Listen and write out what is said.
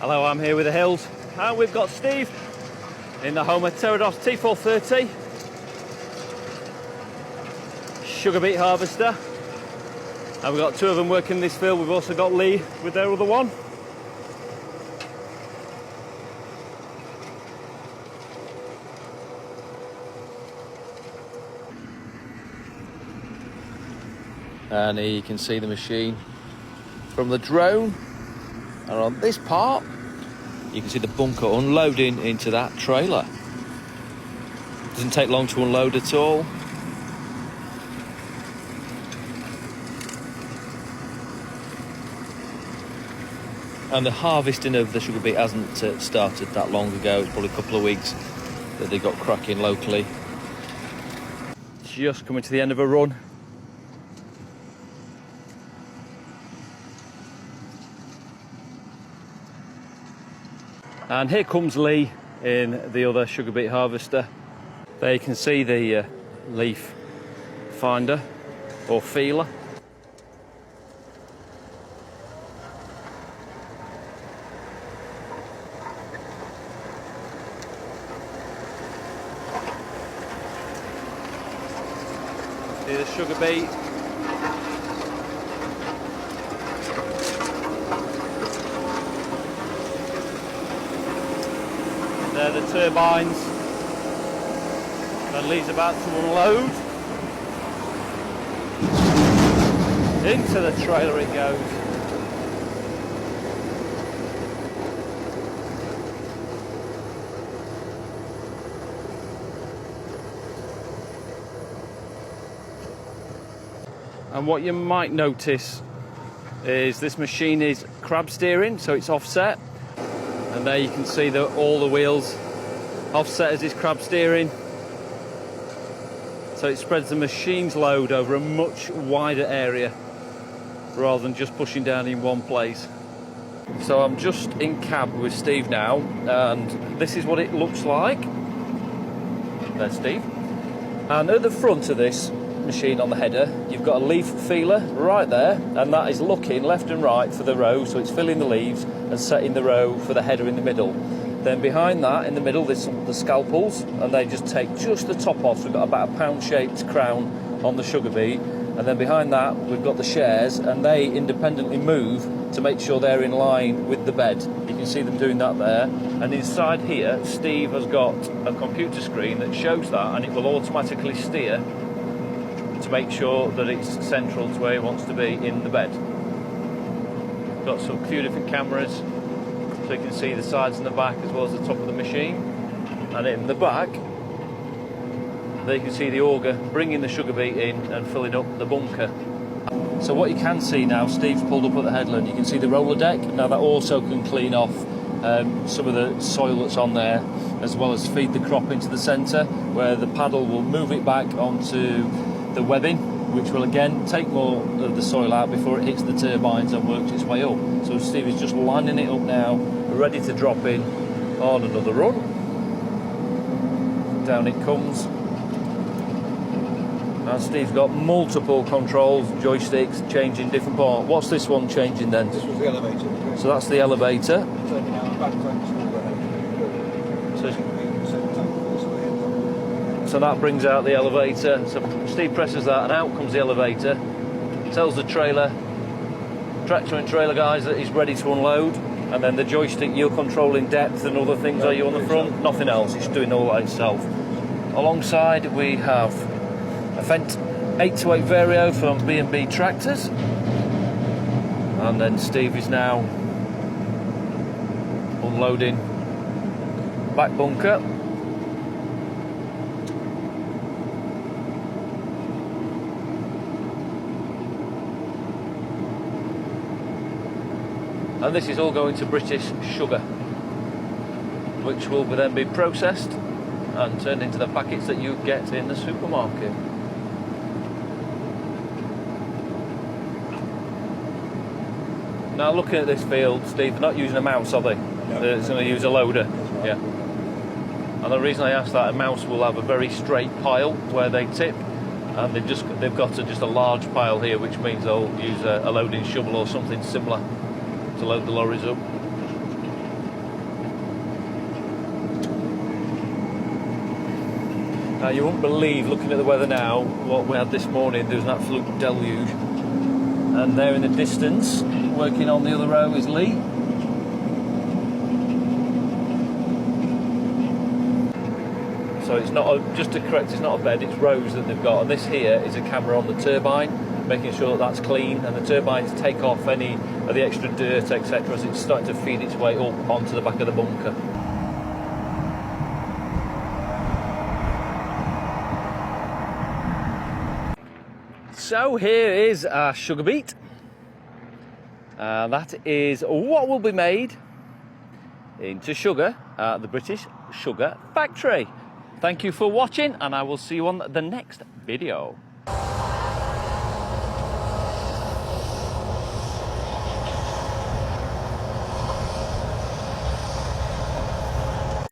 Hello, I'm here with the Hills, and we've got Steve in the Homer Pterodos T430 sugar beet harvester, and we've got two of them working in this field. We've also got Lee with their other one. And here you can see the machine from the drone, and on this part you can see the bunker unloading into that trailer. Doesn't take long to unload at all. And the harvesting of the sugar beet hasn't started that long ago. It's probably a couple of weeks that they got cracking locally. Just coming to the end of a run. And here comes Lee in the other sugar beet harvester. There you can see the leaf finder or feeler. See the sugar beet. There are the turbines, and Lee's about to unload. Into the trailer it goes. And what you might notice is this machine is crab steering, so it's offset. And there you can see that all the wheels offset as is crab steering. So it spreads the machine's load over a much wider area rather than just pushing down in one place. So I'm just in cab with Steve now, and this is what it looks like. There's Steve. And at the front of this machine on the header, you've got a leaf feeler right there, and that is looking left and right for the row, so it's filling the leaves and setting the row for the header in the middle. Then behind that, in the middle, there's the scalpels, and they just take just the top off. So we've got about a pound-shaped crown on the sugar beet, and then behind that, we've got the shares, and they independently move to make sure they're in line with the bed. You can see them doing that there. And inside here, Steve has got a computer screen that shows that, and it will automatically steer to make sure that it's central to where it wants to be in the bed. Got some few different cameras, so you can see the sides and the back as well as the top of the machine. And in the back, there you can see the auger bringing the sugar beet in and filling up the bunker. So what you can see now, Steve's pulled up at the headland, you can see the roller deck. Now that also can clean off some of the soil that's on there, as well as feed the crop into the centre, where the paddle will move it back onto the webbing, which will again take more of the soil out before it hits the turbines and works its way up. So Steve is just lining it up now, ready to drop in on another run. Down it comes. And Steve's got multiple controls, joysticks, changing different parts. What's this one changing then? This was the elevator. So that's the elevator. Turning out the back tanks. So that brings out the elevator. So Steve presses that and out comes the elevator. Tells the trailer, tractor and trailer guys that he's ready to unload. And then the joystick, you're controlling depth and other things, are you on the front? Nothing else, it's doing all that itself. Alongside we have a Fendt 828 Vario from B&B Tractors. And then Steve is now unloading back bunker. And this is all going to British sugar, which will then be processed and turned into the packets that you get in the supermarket. Now looking at this field, Steve, they're not using a mouse, are they? No. It's going to use a loader. Right. Yeah. And the reason I asked that, a mouse will have a very straight pile where they tip, and they've got just a large pile here, which means they'll use a loading shovel or something similar to load the lorries up. Now you wouldn't believe, looking at the weather now, what we had this morning. There was an absolute deluge. And there in the distance, working on the other row, is Lee. So it's not just to correct, it's not a bed, it's rows that they've got. And this here is a camera on the turbine, making sure that that's clean, and the turbines take off any of the extra dirt, etc., as it's starting to feed its way up onto the back of the bunker. So here is our sugar beet. That is what will be made into sugar at the British Sugar Factory. Thank you for watching, and I will see you on the next video.